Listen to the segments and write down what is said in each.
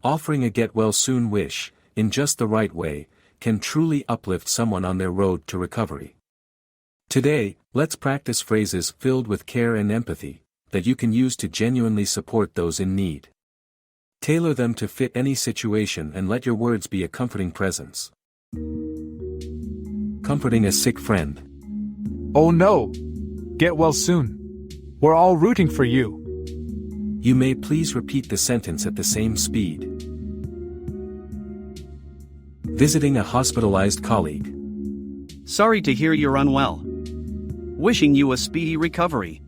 Offering a get-well-soon wish, in just the right way, can truly uplift someone on their road to recovery. Today, let's practice phrases filled with care and empathy, that you can use to genuinely support those in need. Tailor them to fit any situation and let your words be a comforting presence. Comforting a sick friend. Oh no! Get well soon. We're all rooting for you. You may please repeat the sentence at the same speed. Visiting a hospitalized colleague. Sorry to hear you're unwell. Wishing you a speedy recovery.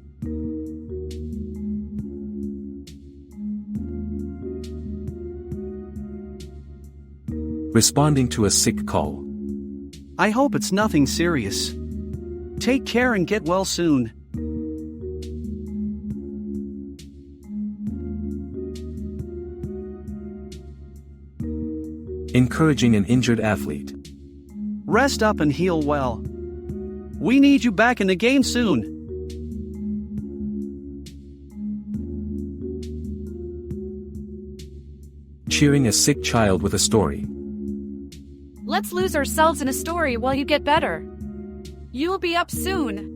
Responding to a sick call. I hope it's nothing serious. Take care and get well soon. Encouraging an injured athlete. Rest up and heal well. We need you back in the game soon. Cheering a sick child with a story. Let's lose ourselves in a story while you get better. You'll be up soon.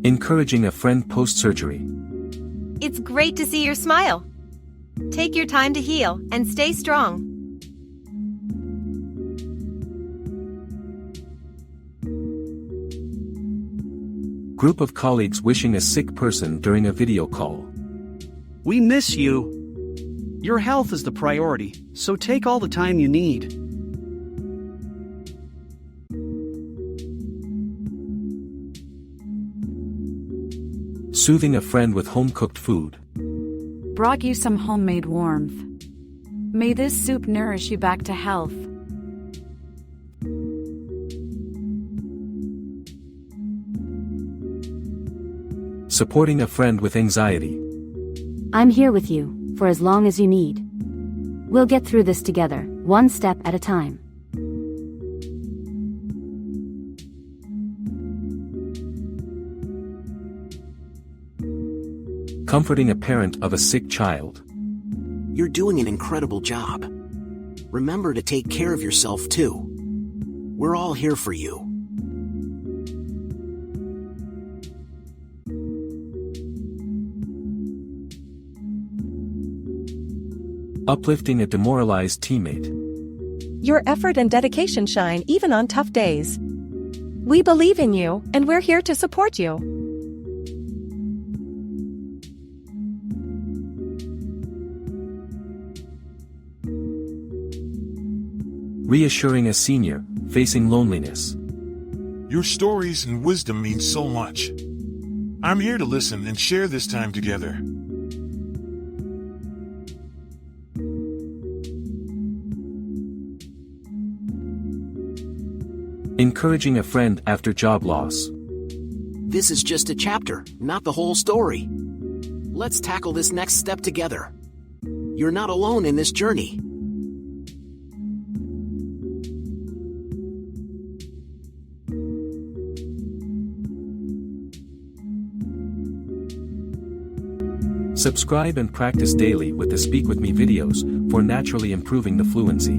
Encouraging a friend post-surgery. It's great to see your smile. Take your time to heal and stay strong. Group of colleagues wishing a sick person during a video call. We miss you. Your health is the priority, so take all the time you need. Soothing a friend with home-cooked food. Brought you some homemade warmth. May this soup nourish you back to health. Supporting a friend with anxiety. I'm here with you, for as long as you need. We'll get through this together, one step at a time. Comforting a parent of a sick child. You're doing an incredible job. Remember to take care of yourself too. We're all here for you. Uplifting a demoralized teammate. Your effort and dedication shine even on tough days. We believe in you, and we're here to support you. Reassuring a senior, facing loneliness. Your stories and wisdom mean so much. I'm here to listen and share this time together. Encouraging a friend after job loss. This is just a chapter, not the whole story. Let's tackle this next step together. You're not alone in this journey. Subscribe and practice daily with the Speak With Me videos for naturally improving the fluency.